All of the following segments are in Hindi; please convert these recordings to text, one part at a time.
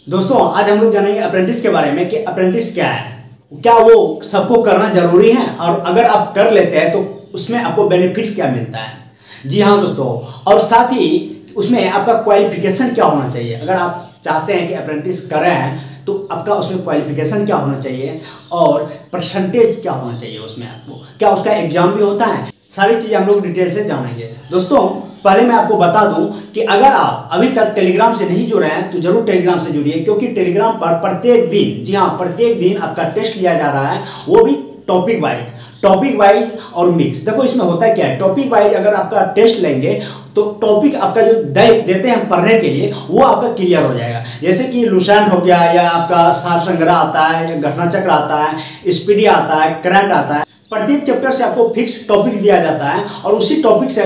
दोस्तों आज हम लोग जानेंगे अप्रेंटिस के बारे में कि अप्रेंटिस क्या है, क्या वो सबको करना जरूरी है और अगर आप कर लेते हैं तो उसमें आपको बेनिफिट क्या मिलता है। जी हाँ दोस्तों, और साथ ही उसमें आपका क्वालिफिकेशन क्या होना चाहिए। अगर आप चाहते हैं कि अप्रेंटिस करें तो आपका उसमें क्वालिफिकेशन क्या होना चाहिए और परसेंटेज क्या होना चाहिए, उसमें आपको क्या उसका एग्जाम भी होता है, सारी चीज़ें हम लोग डिटेल से जानेंगे। दोस्तों पहले मैं आपको बता दूं कि अगर आप अभी तक टेलीग्राम से नहीं जुड़े हैं तो जरूर टेलीग्राम से जुड़िए, क्योंकि टेलीग्राम पर प्रत्येक दिन, जी हाँ प्रत्येक दिन आपका टेस्ट लिया जा रहा है, वो भी टॉपिक वाइज और मिक्स। देखो इसमें होता है क्या है, टॉपिक वाइज अगर आपका टेस्ट लेंगे तो टॉपिक आपका जो देते हैं पढ़ने के लिए वो आपका क्लियर हो जाएगा। जैसे कि लुसेंट हो गया, या आपका सार संग्रह आता है, या घटना चक्र आता है, स्पीडी आता है, करंट आता है। प्रत्येक चैप्टर से आपको फिक्स टॉपिक दिया जाता है और उसी टॉपिक से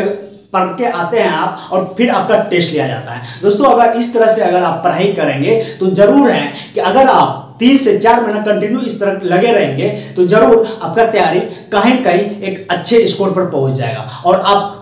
पढ़ के आते हैं आप और फिर आपका टेस्ट लिया जाता है। दोस्तों अगर इस तरह से अगर आप पढ़ाई करेंगे तो जरूर है कि अगर आप 3 से 4 महीना कंटिन्यू इस तरह लगे रहेंगे तो जरूर आपका तैयारी कहीं न कहीं एक अच्छे स्कोर पर पहुंच जाएगा और आप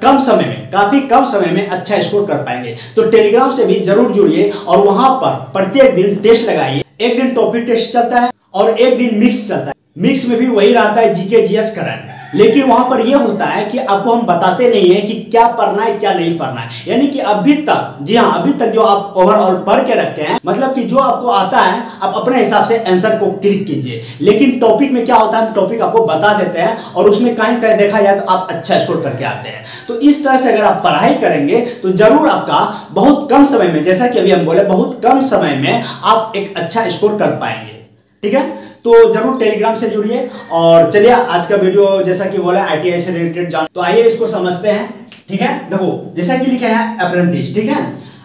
कम समय में, काफी कम समय में अच्छा स्कोर कर पाएंगे। तो टेलीग्राम से भी जरूर जुड़िए और वहां पर प्रत्येक दिन टेस्ट लगाइए। एक दिन टॉपिक टेस्ट चलता है और एक दिन मिक्स चलता है। मिक्स में भी वही रहता है, जीके जीएस करंट, लेकिन वहां पर यह होता है कि आपको हम बताते नहीं है कि क्या पढ़ना है क्या नहीं पढ़ना है। यानी कि अभी तक, जी हाँ अभी तक जो आप ओवरऑल पढ़ के रखते हैं, मतलब कि जो आपको आता है आप अपने हिसाब से आंसर को क्लिक कीजिए। लेकिन टॉपिक में क्या होता है, हम टॉपिक आपको बता देते हैं और उसमें कहीं कहीं देखा जाए तो आप अच्छा स्कोर करके आते हैं। तो इस तरह से अगर आप पढ़ाई करेंगे तो जरूर आपका बहुत कम समय में, जैसा कि अभी हम बोले, बहुत कम समय में आप एक अच्छा स्कोर कर पाएंगे। ठीक है, तो जरूर टेलीग्राम से जुड़िए। और चलिए आज का वीडियो जैसा कि बोला आईटीआई से रिलेटेड जान, तो आइए इसको समझते हैं। ठीक है, देखो जैसा कि लिखा है अप्रेंटिस। ठीक है,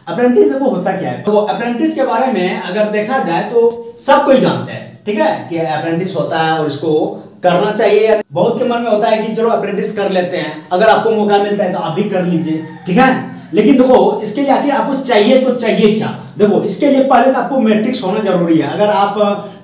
अप्रेंटिस देखो होता क्या है। तो अप्रेंटिस के बारे में अगर देखा जाए तो सब कोई जानते हैं, ठीक है, कि अप्रेंटिस होता है और इसको करना चाहिए। बहुत के मन में होता है कि चलो अप्रेंटिस कर लेते हैं, अगर आपको मौका मिलता है तो आप भी कर लीजिए। ठीक है, लेकिन देखो इसके लिए आखिर आपको चाहिए तो चाहिए क्या। देखो इसके लिए पहले तो आपको मैट्रिक्स होना जरूरी है। अगर आप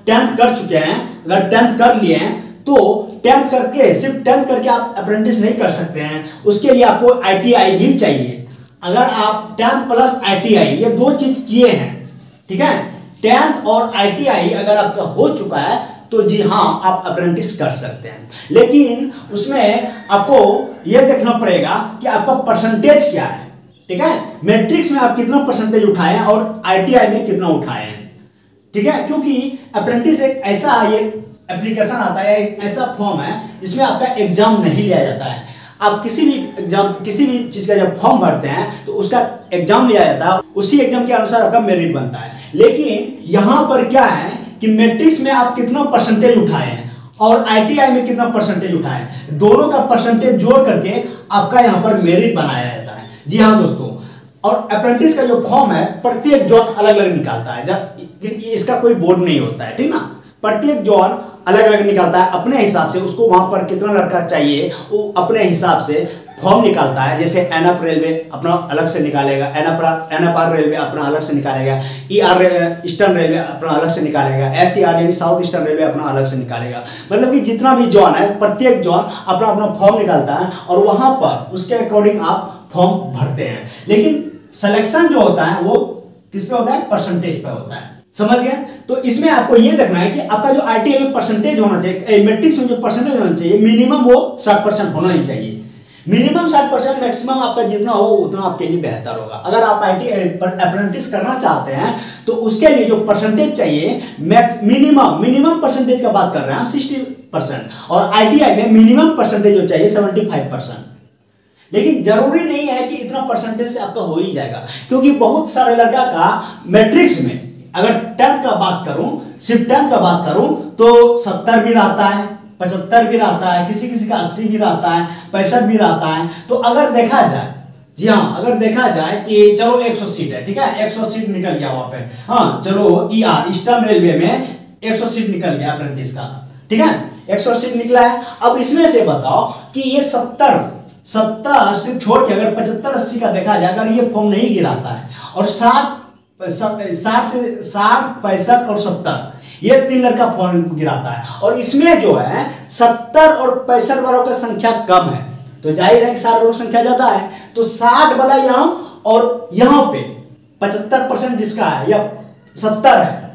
10th कर चुके हैं, अगर 10th कर लिए हैं तो 10th करके, सिर्फ 10th करके आप अप्रेंटिस नहीं कर सकते हैं, उसके लिए आपको आईटीआई भी चाहिए। अगर आप 10th प्लस आईटीआई ये 2 चीज किए हैं, ठीक है, 10th और आईटीआई अगर आपका हो चुका है तो जी हाँ आप अप्रेंटिस कर सकते हैं। लेकिन उसमें आपको यह देखना पड़ेगा कि आपका परसेंटेज क्या है। ठीक है, मैट्रिक्स में आप कितना परसेंटेज उठाए हैं और आईटीआई में कितना उठाए हैं। ठीक है, क्योंकि अप्रेंटिस एक ऐसा ये एप्लीकेशन आता है, एक ऐसा फॉर्म है जिसमें आपका एग्जाम नहीं लिया जाता है। आप किसी भी एग्जाम, किसी भी चीज का जब फॉर्म भरते हैं तो उसका एग्जाम लिया जाता है, उसी एग्जाम के अनुसार आपका मेरिट बनता है। लेकिन यहां पर क्या है कि मैट्रिक्स में आप कितना परसेंटेज उठाए हैं और आईटीआई में कितना परसेंटेज उठाए हैं, दोनों का परसेंटेज जोड़ करके आपका यहाँ पर मेरिट बनाया जाता है। जी हाँ दोस्तों, और अप्रेंटिस का जो फॉर्म है प्रत्येक जोन अलग अलग निकालता है, जब इसका कोई बोर्ड नहीं होता है, ठीक ना, प्रत्येक जोन अलग अलग निकालता है अपने हिसाब से। उसको वहां पर कितना लड़का चाहिए वो अपने हिसाब से फॉर्म निकालता है। जैसे एनएफ रेलवे अपना अलग से निकालेगा, एनएफआर रेलवे अपना अलग से निकालेगा, ईआर ईस्टर्न रेलवे अपना अलग से निकालेगा, एसईआर यानी साउथ ईस्टर्न रेलवे अपना अलग से निकालेगा। मतलब कि जितना भी जोन है प्रत्येक जोन अपना अपना फॉर्म निकालता है और वहां पर उसके अकॉर्डिंग आप फॉर्म भरते हैं। लेकिन सिलेक्शन जो होता है वो किस पे होता है, परसेंटेज पे होता है। समझ गए। तो इसमें आपको ये देखना है कि आपका जो आईटीआई में परसेंटेज होना चाहिए, मैट्रिक्स में जो परसेंटेज होना चाहिए, मिनिमम वो 60% होना ही चाहिए। मिनिमम 60%, मैक्सिमम आपका जितना हो उतना आपके लिए बेहतर होगा। अगर आप आईटीआई पर अप्रेंटिस करना चाहते हैं तो उसके लिए जो परसेंटेज चाहिए, मिनिमम परसेंटेज का बात कर रहे हैं हम 60%, और आईटीआई में मिनिमम परसेंटेज जो चाहिए 75%। लेकिन जरूरी नहीं है कि इतना परसेंटेज से आपका हो ही जाएगा, क्योंकि बहुत सारे लड़का का मैट्रिक्स में, अगर 10th का बात करूं, सिर्फ 10th का बात करूं तो 70 भी रहता है, 75 भी रहता है, किसी किसी का 80 भी रहता है, 65 भी रहता है। तो अगर देखा जाए, जी हाँ अगर देखा जाए कि चलो 100 सीट है, ठीक है, 100 सीट निकल गया वहां पे, हाँ चलो ईआर ईस्टर्न रेलवे में 100 सीट निकल गया अप्रेंटिस का, ठीक है, 100 सीट निकला है। अब इसमें से बताओ कि ये 70 सिर्फ छोड़ के अगर 75-80 का देखा जाए, अगर ये फॉर्म नहीं गिराता है और 60 से 60, 65 और 70 ये 3 लड़का फॉर्म गिराता है, और इसमें जो है 70 और 65 वालों का संख्या कम है, तो जाहिर है कि 60 वालों की संख्या ज्यादा है, तो 60 वाला यहाँ और यहाँ पे 75% जिसका है या 70 है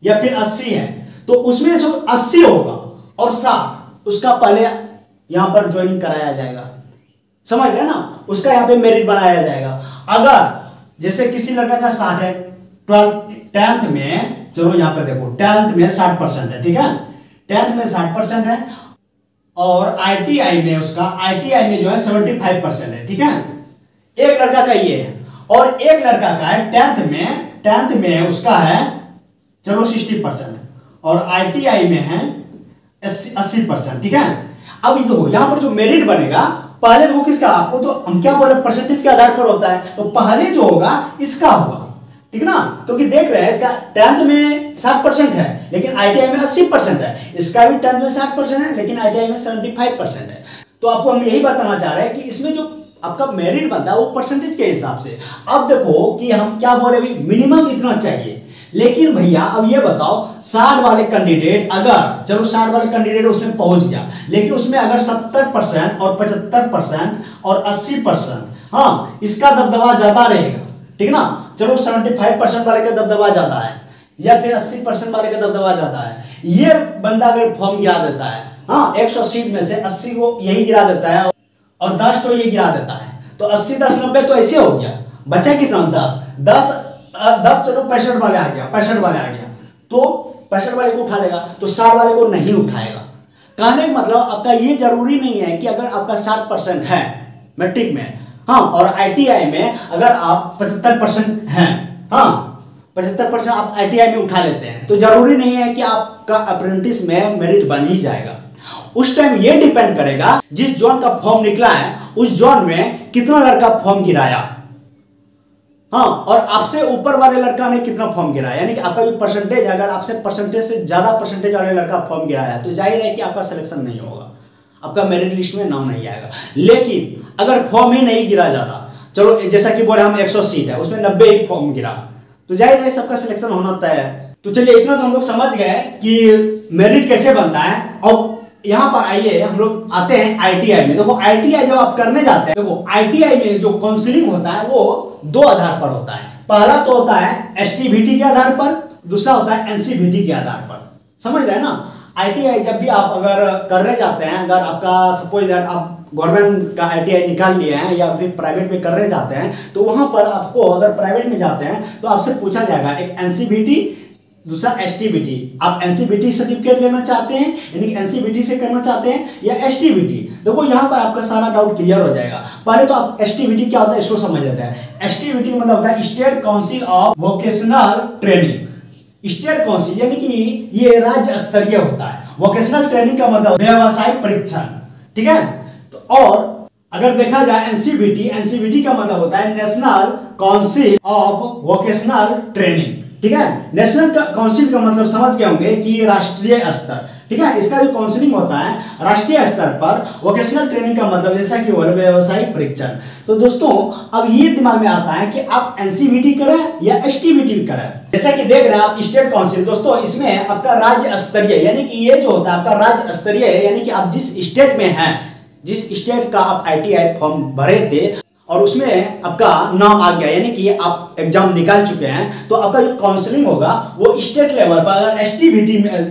या फिर 80 है, तो उसमें जो 80 होगा और 60 उसका पहले यहां पर ज्वाइनिंग कराया जाएगा, समझ रहे ना, उसका यहां पे मेरिट बनाया जाएगा। अगर जैसे किसी लड़का का 60 है, 10th में, चलो यहां पर देखो 10th में 60% है, ठीक है, 10th में 60% है और ITI में उसका, ITI में जो है 75% है, ठीक है, एक लड़का का ये है और एक लड़का का है 10th में उसका है चलो 60% और ITI में है 80%, ठीक है। अब देखो यहां पर जो मेरिट बनेगा पहले वो किसका, आपको तो हम क्या बोले परसेंटेज के आधार पर होता है, तो पहले जो होगा इसका होगा, ठीक ना, क्योंकि देख रहे हैं इसका 10th में 60% है लेकिन ITI में 80% है, इसका भी 10th में 60% है लेकिन ITI में 75% है। तो आपको हम यही बताना चाह रहे हैं कि इसमें जो आपका मेरिट बनता है वो परसेंटेज के हिसाब से। अब देखो कि हम क्या बोले, अभी मिनिमम इतना चाहिए, लेकिन भैया अब ये बताओ 60 वाले कैंडिडेट, अगर चलो 60 वाले कैंडिडेट उसमें पहुंच गया, लेकिन उसमें अगर 70% और 75% और 80%, हाँ इसका दबदबा ज्यादा रहेगा, ठीक ना, चलो 75% वाले का दबदबा ज्यादा है या फिर 80% वाले का दबदबा ज्यादा है, ये बंदा अगर फॉर्म गिरा देता है, हाँ 100 सीट में से 80 को यही गिरा देता है और 10 तो ये गिरा देता है, तो 80 10 90 तो ऐसे हो गया, बचा कितना 10 चलो 65 वाले आ गया, 65 वाले आ गया, तो 65 वाले को उठा लेगा, तो 60 वाले को नहीं उठाएगा। कहने का मतलब आपका ये जरूरी नहीं है कि अगर आपका 60% है मैट्रिक में, हाँ, और ITI में अगर आप 75% हैं, हाँ 75% आप ITI में उठा लेते हैं, तो जरूरी नहीं है कि आपका अप्रेंटिस में मेरिट बन ही जाएगा। उस टाइम ये डिपेंड करेगा जिस जोन का फॉर्म निकला है उस जोन में कितना लड़का फॉर्म गिराया, हाँ, और आपसे ऊपर वाले लड़का ने कितना फॉर्म गिराया, यानी कि आपका जो परसेंटेज, अगर आपसे परसेंटेज से ज्यादा परसेंटेज वाले लड़का फॉर्म गिराया तो जाहिर है कि आपका सिलेक्शन नहीं होगा, आपका मेरिट लिस्ट में नाम नहीं आएगा। लेकिन अगर फॉर्म ही नहीं गिरा जाता, चलो जैसा कि बोले हम 100 सीट है उसमें 90 ही फॉर्म गिरा, तो जाहिर है सबका सिलेक्शन होना तय है। तो चलिए इतना तो हम लोग समझ गए कि मेरिट कैसे बनता है। और यहाँ पर आइए हम लोग आते हैं ITI में। देखो ITI जब आप करने जाते हैं, देखो ITI में जो काउंसलिंग होता है वो 2 आधार पर होता है। पहला तो होता है STBT के आधार पर, दूसरा होता है NCVT के आधार पर, समझ रहे हैं ना। ITI जब भी आप अगर करने जाते हैं, अगर आपका सपोज दैट आप गवर्नमेंट का ITI निकाल लिए हैं या फिर प्राइवेट में करने जाते हैं, तो वहां पर आपको अगर प्राइवेट में जाते हैं तो आपसे पूछा जाएगा एक NCVT, दूसरा STBT। आप NCVT सर्टिफिकेट लेना चाहते हैं यानी कि NCVT से करना चाहते हैं या STBT। देखो यहाँ पर आपका सारा डाउट क्लियर हो जाएगा। पहले तो आप STBT क्या होता है इसको समझ लेते हैं। STBT मतलब होता है state council of vocational training. State council यानी कि ये राज्य स्तरीय होता है। वोकेशनल ट्रेनिंग का मतलब व्यावसायिक परीक्षण, ठीक है। तो और अगर देखा जाए NCVT का मतलब होता है national council of vocational training, ठीक है। नेशनल काउंसिल का मतलब समझ गए होंगे कि राष्ट्रीय स्तर, ठीक है। इसका जो काउंसलिंग होता है राष्ट्रीय स्तर पर, वोकेशनल ट्रेनिंग का मतलब जैसा कि व्यावसायिक परीक्षण। तो दोस्तों अब ये दिमाग में आता है कि आप NCVT करें या STBT करें। जैसा कि देख रहे हैं आप स्टेट काउंसिल, दोस्तों इसमें आपका राज्य स्तरीय यानी कि ये जो होता है आपका राज्य स्तरीय है, यानी कि आप जिस स्टेट में हैं, जिस स्टेट का आप ITI फॉर्म भरे थे और उसमें आपका नाम आ गया यानी कि आप एग्जाम निकाल चुके हैं, तो आपका जो काउंसलिंग होगा वो स्टेट लेवल पर। अगर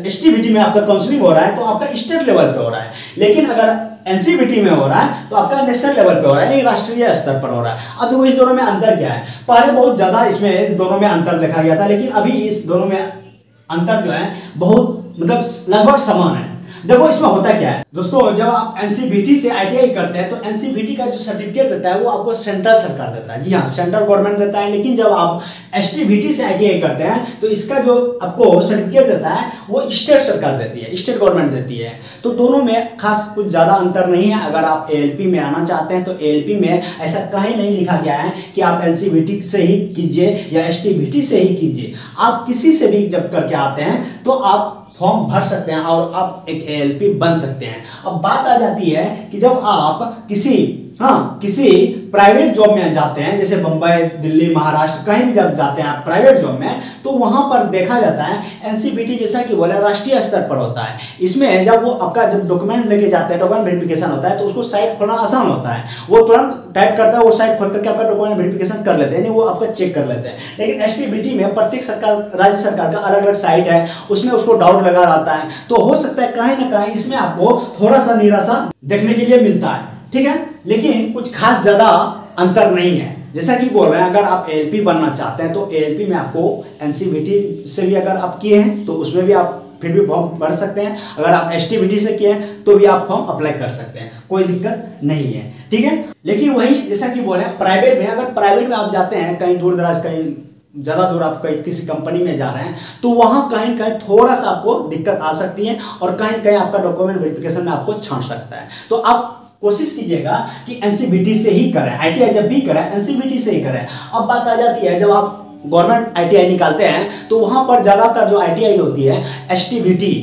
STBT में आपका काउंसलिंग हो रहा है तो आपका स्टेट लेवल पे हो रहा है, लेकिन अगर NCVT में हो रहा है तो आपका नेशनल लेवल पे हो रहा है, यानी राष्ट्रीय स्तर पर हो रहा है। अब देखो इस दोनों में अंतर क्या है। पहले बहुत ज्यादा इसमें इस दोनों में अंतर देखा गया था, लेकिन अभी इस दोनों में अंतर जो है बहुत मतलब लगभग समान है। देखो इसमें होता क्या है दोस्तों, जब आप NCVT से ITI करते हैं तो NCVT का जो सर्टिफिकेट देता है वो आपको सेंट्रल सरकार देता है, जी हाँ सेंट्रल गवर्नमेंट देता है। लेकिन जब आप STBT से ITI करते हैं तो इसका जो आपको सर्टिफिकेट देता है वो स्टेट सरकार देती है, स्टेट गवर्नमेंट देती है। तो दोनों में खास कुछ ज़्यादा अंतर नहीं है। अगर आप ALP में आना चाहते हैं तो ALP में ऐसा कहीं नहीं लिखा गया है कि आप NCVT से ही कीजिए या STBT से ही कीजिए। आप किसी से भी जब करके आते हैं तो आप फॉर्म भर सकते हैं और आप एक ALP बन सकते हैं। अब बात आ जाती है कि जब आप किसी हाँ, किसी प्राइवेट जॉब में जाते हैं, जैसे बम्बई, दिल्ली, महाराष्ट्र, कहीं भी जब जाते हैं प्राइवेट जॉब में, तो वहां पर देखा जाता है एनसीवीटी जैसा कि बोला राष्ट्रीय स्तर पर होता है। इसमें जब वो आपका जब डॉक्यूमेंट लेके जाते हैं, डॉक्यूमेंट वेरिफिकेशन होता है, तो उसको साइट खोलना आसान होता है। वो तुरंत टाइप करता है, वो साइट खोल करके आपका डॉक्यूमेंट वेरिफिकेशन कर लेते हैं, यानी वो आपका चेक कर लेते हैं। लेकिन एसटीबीटी में प्रत्येक सरकार, राज्य सरकार का अलग अलग साइट है, उसमें उसको डाउट लगा रहता है, तो हो सकता है कहीं ना कहीं इसमें आपको थोड़ा सा निराशा देखने के लिए मिलता है, ठीक है। लेकिन कुछ खास ज्यादा अंतर नहीं है। जैसा कि बोल रहे हैं, अगर आप एलपी बनना चाहते हैं तो एलपी में आपको एनसीवीटी से भी अगर आप किए हैं तो उसमें भी आप फिर भी फॉर्म भर सकते हैं। अगर आप एसटीबीटी से किए हैं तो भी आप फॉर्म अप्लाई कर सकते हैं, कोई दिक्कत नहीं है, ठीक है। लेकिन वही जैसा कि बोले प्राइवेट में, अगर प्राइवेट में आप जाते हैं कहीं दूर दराज, कहीं ज़्यादा दूर आप कहीं किसी कंपनी में जा रहे हैं, तो वहाँ कहीं कहीं थोड़ा सा आपको दिक्कत आ सकती है और कहीं कहीं आपका डॉक्यूमेंट वेरिफिकेशन में आपको छांट सकता है। तो आप कोशिश कीजिएगा कि एनसीवीटी से ही करें, आईटीआई जब भी करें एनसीवीटी से ही करें। अब बात आ जाती है, जब आप गवर्नमेंट आईटीआई निकालते हैं तो वहाँ पर ज़्यादातर जो आईटीआई होती है एसटीबीटी,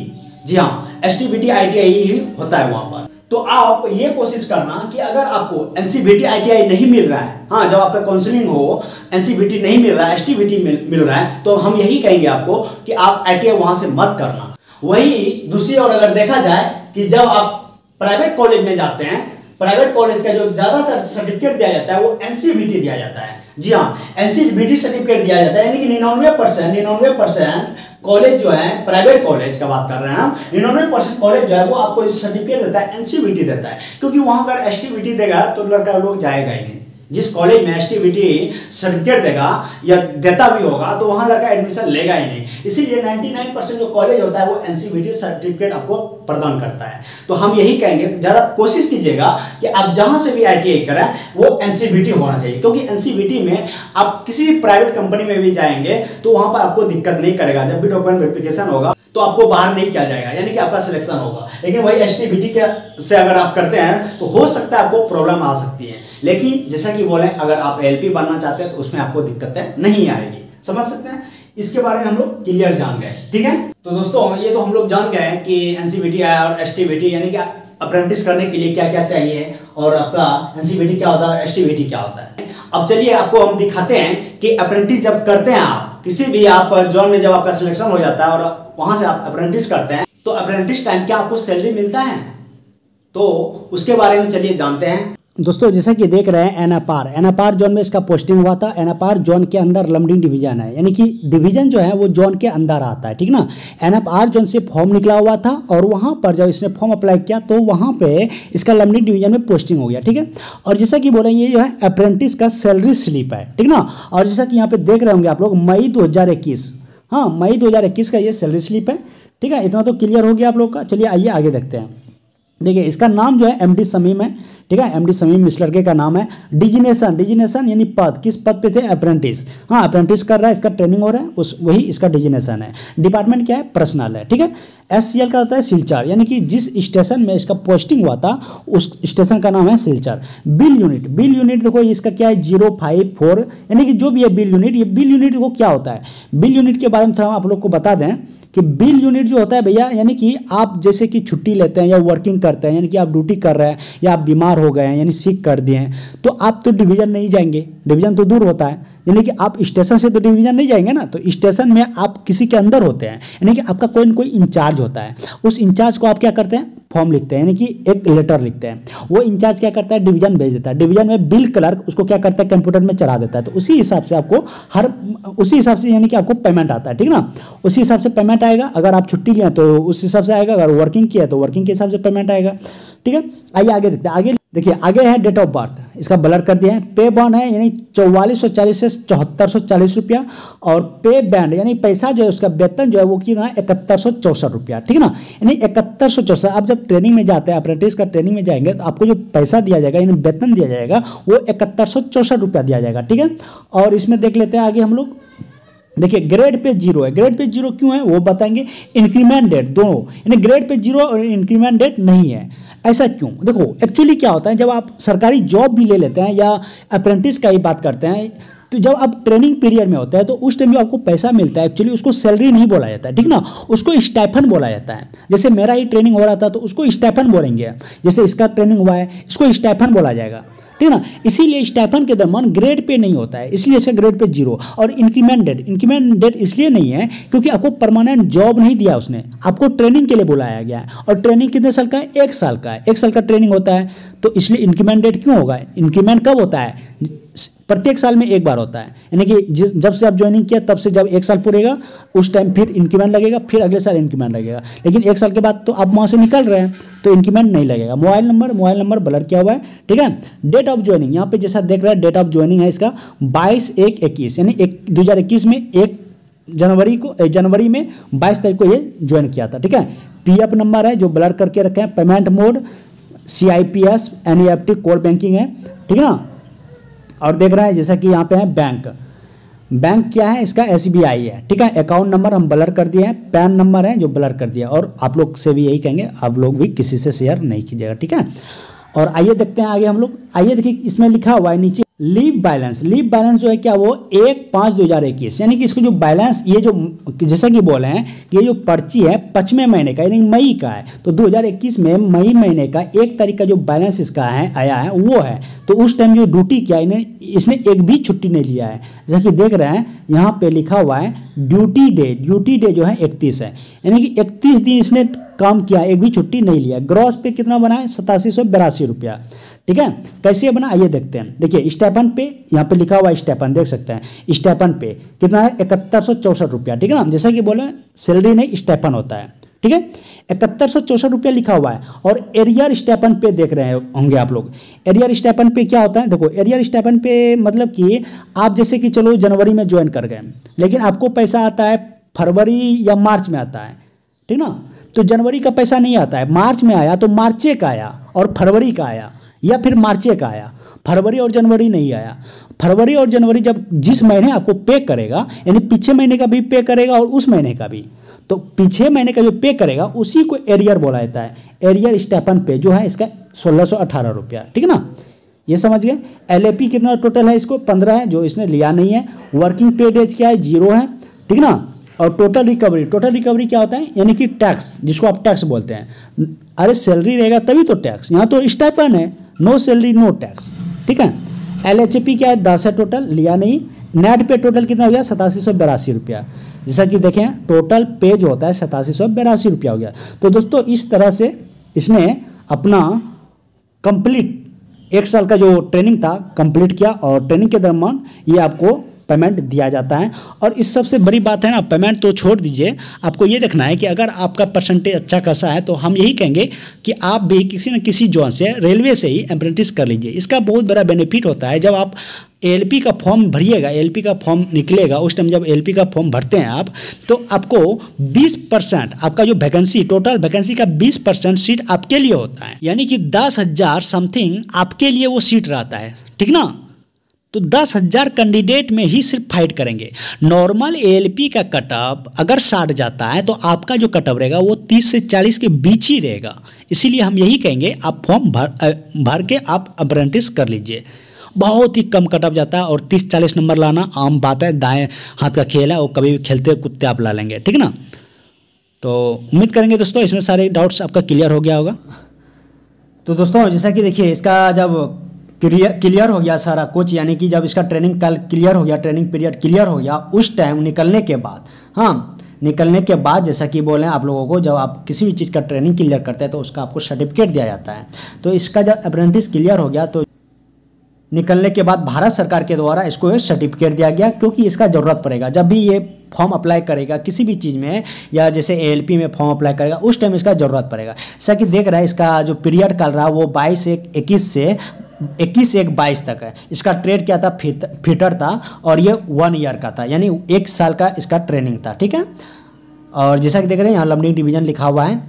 जी हाँ, एसटीबीटी आईटीआई ही होता है वहाँ पर। तो आप ये कोशिश करना कि अगर आपको एनसीवीटी आईटीआई नहीं मिल रहा है, हाँ, जब आपका काउंसलिंग हो एनसीवीटी नहीं मिल रहा है, एसटीबीटी मिल रहा है, तो हम यही कहेंगे आपको कि आप आईटीआई वहाँ से मत करना। वही दूसरी ओर अगर देखा जाए कि जब आप प्राइवेट कॉलेज में जाते हैं, प्राइवेट कॉलेज का जो ज्यादातर सर्टिफिकेट दिया जाता है वो एनसीवीटी दिया जाता है, जी हाँ, एनसीवीटी सर्टिफिकेट दिया जाता है। यानी कि 99% कॉलेज जो है, प्राइवेट कॉलेज का बात कर रहे हैं हम, 99% कॉलेज जो है वो आपको सर्टिफिकेट देता है, एनसीवीटी देता है। क्योंकि वहां अगर एसटीवीटी देगा तो लड़का लोग जाएगा ही नहीं। जिस कॉलेज में एसटीवीटी सर्टिफिकेट देगा या देता भी होगा तो वहां लड़का एडमिशन लेगा ही नहीं। इसीलिए 99% जो कॉलेज होता है वो एनसीवीटी सर्टिफिकेट आपको प्रदान करता है। तो हम यही कहेंगे, ज़्यादा कोशिश कीजिएगा कि आप जहां से भी आईटीआई करें वो एनसीवीटी होना चाहिए, क्योंकि एनसीवीटी में आप किसी भी प्राइवेट कंपनी में भी जाएंगे तो वहां पर आपको दिक्कत नहीं करेगा। जब भी डॉक्यूमेंट वेरिफिकेशन होगा तो आपको बाहर नहीं किया जाएगा, यानी कि आपका सिलेक्शन होगा। लेकिन वही एसटीवीटी के से अगर आप करते हैं तो हो सकता है आपको प्रॉब्लम आ सकती है। लेकिन जैसा कि बोले, अगर आप एलपी बनना चाहते हैं तो उसमें आपको दिक्कतें नहीं आएगी, समझ सकते हैं। इसके बारे में हम लोग क्लियर जान गए, ठीक है। तो दोस्तों ये तो हम लोग जान गए कि एनसीवीटी और एसटीवीटी यानी कि अप्रेंटिस करने के लिए क्या क्या चाहिए और आपका एनसीवीटी क्या होता है, एसटीवीटी क्या होता है। अब चलिए आपको हम दिखाते हैं कि अप्रेंटिस जब करते हैं आप किसी भी आप जॉब में, जब आपका सिलेक्शन हो जाता है और वहां से आप अप्रेंटिस करते हैं तो अप्रेंटिस टाइम क्या आपको सैलरी मिलता है, तो उसके बारे में चलिए जानते हैं। दोस्तों जैसा कि देख रहे हैं एनएपआर जोन में इसका पोस्टिंग हुआ था। एनएपआर जोन के अंदर लमडिंग डिवीजन है, यानी कि डिवीजन जो है वो जोन के अंदर आता है, ठीक ना। एनएपआर जोन से फॉर्म निकला हुआ था और वहाँ पर जब इसने फॉर्म अप्लाई किया तो वहाँ पे इसका लमडिंग डिवीजन में पोस्टिंग हो गया, ठीक है। और जैसा कि बोले ये जो है अप्रेंटिस का सैलरी स्लिप है, ठीक ना। और जैसा कि यहाँ पे देख रहे होंगे आप लोग मई 2021, हाँ मई 2021 का ये सैलरी स्लिप है, ठीक है। इतना तो क्लियर हो गया आप लोग का। चलिए आइए आगे देखते हैं। देखिए इसका नाम जो है एमडी समीम है, ठीक है। एमडी समीम इस लड़के का नाम है। डिजिनेशन यानी पद, किस पद पे थे, अप्रेंटिस, हाँ अप्रेंटिस कर रहा है, इसका ट्रेनिंग हो रहा है, उस वही इसका डिजिनेशन है। डिपार्टमेंट क्या है, पर्सनल है, ठीक है। एससीएल का होता है सिलचर, यानी कि जिस स्टेशन में इसका पोस्टिंग हुआ था उस स्टेशन का नाम है सिलचर। बिल यूनिट देखो इसका क्या है 054, यानी कि जो भी है बिल यूनिट, ये बिल यूनिट को क्या होता है, बिल यूनिट के बारे में थोड़ा आप लोग को बता दें कि बिल यूनिट जो होता है भैया, यानी कि आप जैसे कि छुट्टी लेते हैं या वर्किंग करते हैं, यानी कि आप ड्यूटी कर रहे हैं या आप बीमार हो गए हैं यानी सिक कर दिए हैं, तो आप तो डिवीजन नहीं जाएंगे, डिवीजन तो दूर होता है, यानी कि आप स्टेशन से तो डिवीजन नहीं जाएंगे ना, तो स्टेशन में आप किसी के अंदर होते हैं, यानी कि आपका कोई न कोई इंचार्ज होता है। उस इंचार्ज को आप क्या करते हैं, फॉर्म लिखते हैं, यानी कि एक लेटर लिखते हैं। वो इंचार्ज क्या करता है, डिवीजन भेज देता है, डिवीजन में बिल क्लर्क उसको क्या करता है, कंप्यूटर में चढ़ा देता है। तो उसी हिसाब से आपको उसी हिसाब से यानी कि आपको पेमेंट आता है, ठीक ना। उसी हिसाब से पेमेंट आएगा। अगर आप छुट्टी लिए तो उस हिसाब से आएगा, अगर वर्किंग किया तो वर्किंग के हिसाब से पेमेंट आएगा, ठीक है। आइए आगे देखते हैं। आगे देखिए, आगे है डेट ऑफ बर्थ, इसका ब्लर कर दिया है। पे बॉन्ड है यानी 4440 से 7440 रुपया, और पे बैंड यानी पैसा जो है उसका वेतन जो है वो कितना है 7164 रुपया, ठीक है ना। यानी 7164। आप जब ट्रेनिंग में जाते हैं, अप्रेंटिस का ट्रेनिंग में जाएंगे तो आपको जो पैसा दिया जाएगा यानी वेतन दिया जाएगा वो 7164 रुपया दिया जाएगा, ठीक है। और इसमें देख लेते हैं आगे हम लोग। देखिए ग्रेड पे 0 है, ग्रेड पे 0 क्यों है वो बताएंगे। इंक्रीमेंट डेट दोनों, यानी ग्रेड पे 0 और इंक्रीमेंट डेट नहीं है, ऐसा क्यों। देखो एक्चुअली क्या होता है, जब आप सरकारी जॉब भी ले लेते हैं या अप्रेंटिस का ही बात करते हैं, तो जब आप ट्रेनिंग पीरियड में होता है तो उस टाइम जो आपको पैसा मिलता है एक्चुअली उसको सैलरी नहीं बोला जाता है, ठीक ना, उसको स्टाइफन बोला जाता है। जैसे मेरा ही ट्रेनिंग हो रहा था तो उसको स्टाइफन बोलेंगे, जैसे इसका ट्रेनिंग हुआ है इसको स्टाइफन बोला जाएगा, ठीक है ना। इसीलिए स्टाइपेंड के दरम्यान ग्रेड पे नहीं होता है, इसलिए इसका ग्रेड पे 0। और इंक्रीमेंट डेट इसलिए नहीं है क्योंकि आपको परमानेंट जॉब नहीं दिया उसने, आपको ट्रेनिंग के लिए बुलाया गया है। और ट्रेनिंग कितने साल का है? 1 साल का है, 1 साल का ट्रेनिंग होता है। तो इसलिए इंक्रीमेंट डेट क्यों होगा? इंक्रीमेंट कब होता है? प्रत्येक साल में एक बार होता है, यानी कि जब से आप ज्वाइनिंग किया तब से जब 1 साल पूरेगा उस टाइम फिर इंक्रीमेंट लगेगा, फिर अगले साल इंक्रीमेंट लगेगा। लेकिन 1 साल के बाद तो आप वहाँ से निकल रहे हैं तो इंक्रीमेंट नहीं लगेगा। मोबाइल नंबर ब्लर किया हुआ है, ठीक है। डेट ऑफ ज्वाइनिंग यहाँ पे जैसा देख रहे हैं, डेट ऑफ ज्वाइनिंग है इसका 22/1/21, यानी 2021 में 1 जनवरी में 22 तारीख को ये ज्वाइन किया था, ठीक है। पीएफ नंबर है जो ब्लर करके रखे हैं। Payment mode CIPS NEFT core banking है, ठीक है ना। और देख रहे हैं जैसा कि यहाँ पे है बैंक क्या है इसका? SBI है, ठीक है। अकाउंट नंबर हम ब्लर कर दिए हैं, पैन नंबर है जो ब्लर कर दिया। और आप लोग से भी यही कहेंगे, आप लोग भी किसी से शेयर नहीं कीजिएगा, ठीक है। और आइए देखते हैं आगे हम लोग। आइए देखिए इसमें लिखा हुआ है नीचे लीव बैलेंस जो है क्या वो 1/5/2021, यानी कि इसको जो बैलेंस ये जो जैसा कि बोले हैं कि ये जो पर्ची है 5वें महीने का यानी मई का है। तो 2021 में मई महीने का 1 तारीख का जो बैलेंस इसका है आया है वो है। तो उस टाइम जो ड्यूटी किया इसने एक भी छुट्टी नहीं लिया है। जैसा कि देख रहे हैं यहाँ पे लिखा हुआ है ड्यूटी डे जो है 31 है, यानी कि 31 दिन इसने काम किया, एक भी छुट्टी नहीं लिया। ग्रॉस पे कितना बना है? 8782 रुपया, ठीक है। कैसे बना आइए देखते हैं। देखिए स्टाइपेंड पे यहाँ पे लिखा हुआ है, स्टाइपेंड देख सकते हैं। स्टाइपेंड पे कितना है? 7164 रुपया, ठीक है ना। जैसा कि बोले सैलरी नहीं स्टाइपेंड होता है, ठीक है। 7164 रुपया लिखा हुआ है। और एरियर स्टाइपेंड पे देख रहे होंगे आप लोग। एरियर स्टाइपेंड पे क्या होता है? देखो एरियर स्टाइपेंड पे मतलब कि आप जैसे कि चलो जनवरी में ज्वाइन कर गए, लेकिन आपको पैसा आता है फरवरी या मार्च में आता है, ठीक ना। तो जनवरी का पैसा नहीं आता है, मार्च में आया तो मार्चे का आया और फरवरी का आया, या फिर मार्चे का आया, फरवरी और जनवरी नहीं आया। फरवरी और जनवरी जब जिस महीने आपको पे करेगा, यानी पीछे महीने का भी पे करेगा और उस महीने का भी, तो पीछे महीने का जो पे करेगा उसी को एरियर बोला जाता है। एरियर स्टाइपेंड पे जो है इसका 1618 रुपया, ठीक है ना। ये समझ गए। LAP कितना टोटल है? इसको 15 है जो इसने लिया नहीं है। वर्किंग पे डेज क्या है? 0 है, ठीक ना। और टोटल रिकवरी क्या होता है? यानी कि टैक्स, जिसको आप टैक्स बोलते हैं। अरे सैलरी रहेगा तभी तो टैक्स, यहाँ तो स्टाइपेंड है, नो सैलरी नो टैक्स, ठीक है। LHP क्या है? 10 है टोटल, लिया नहीं। नेट पे टोटल कितना हो गया? 8782 रुपया। जैसा कि देखें टोटल पे जो होता है 8782 रुपया हो गया। तो दोस्तों इस तरह से इसने अपना कंप्लीट 1 साल का जो ट्रेनिंग था कंप्लीट किया, और ट्रेनिंग के दरम्यान ये आपको पेमेंट दिया जाता है। और इस सबसे बड़ी बात है ना, पेमेंट तो छोड़ दीजिए, आपको ये देखना है कि अगर आपका परसेंटेज अच्छा खासा है तो हम यही कहेंगे कि आप भी किसी न किसी जॉन से, रेलवे से ही अप्रेंटिस कर लीजिए। इसका बहुत बड़ा बेनिफिट होता है। जब आप ALP का फॉर्म भरिएगा, ALP का फॉर्म निकलेगा, उस टाइम जब ALP का फॉर्म भरते हैं आप, तो आपको 20% आपका जो वैकेंसी, टोटल वैकेंसी का 20% सीट आपके लिए होता है, यानी कि 10,000 समथिंग आपके लिए वो सीट रहता है, ठीक ना। तो 10,000 कैंडिडेट में ही सिर्फ फाइट करेंगे। नॉर्मल ALP का कटअप अगर 60 जाता है तो आपका जो कटअप रहेगा वो 30 से 40 के बीच ही रहेगा। इसीलिए हम यही कहेंगे आप फॉर्म भर के आप अप्रेंटिस कर लीजिए। बहुत ही कम कटअप जाता है, और 30-40 नंबर लाना आम बात है, दाएं हाथ का खेल है, वो कभी भी खेलते कुत्ते आप ला लेंगे, ठीक है ना। तो उम्मीद करेंगे दोस्तों इसमें सारे डाउट्स आपका क्लियर हो गया होगा। तो दोस्तों जैसा कि देखिए इसका जब क्लियर हो गया सारा कुछ, यानी कि जब इसका ट्रेनिंग कल क्लियर हो गया, ट्रेनिंग पीरियड क्लियर हो गया, उस टाइम निकलने के बाद, हाँ निकलने के बाद जैसा कि बोले आप लोगों को, जब आप किसी भी चीज़ का ट्रेनिंग क्लियर करते हैं तो उसका आपको सर्टिफिकेट दिया जाता है। तो इसका जब अप्रेंटिस क्लियर हो गया तो निकलने के बाद भारत सरकार के द्वारा इसको एक सर्टिफिकेट दिया गया, क्योंकि इसका ज़रूरत पड़ेगा जब भी ये फॉर्म अप्लाई करेगा किसी भी चीज़ में, या जैसे ALP में फॉर्म अप्लाई करेगा उस टाइम इसका ज़रूरत पड़ेगा। जैसा कि देख रहा है इसका जो पीरियड चल रहा है वो 22/1/21 से 21/1/22 तक है। इसका ट्रेड क्या था? फिटर था, और ये 1 ईयर का था, यानी 1 साल का इसका ट्रेनिंग था, ठीक है। और जैसा कि देख रहे हैं यहाँ लमडिंग डिवीजन लिखा हुआ है।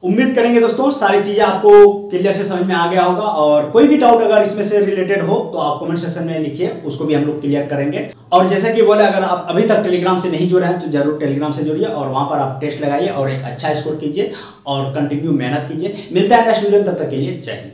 उम्मीद करेंगे दोस्तों सारी चीजें आपको क्लियर से समझ में आ गया होगा, और कोई भी डाउट अगर इसमें से रिलेटेड हो तो आप कमेंट सेक्शन में लिखिए, उसको भी हम लोग क्लियर करेंगे। और जैसा कि बोले अगर आप अभी तक टेलीग्राम से नहीं जुड़े हैं तो जरूर टेलीग्राम से जुड़िए, और वहां पर आप टेस्ट लगाइए और एक अच्छा स्कोर कीजिए और कंटिन्यू मेहनत कीजिए। मिलता है नेक्स्ट वीडियो में, तब तक के लिए जय हिंद।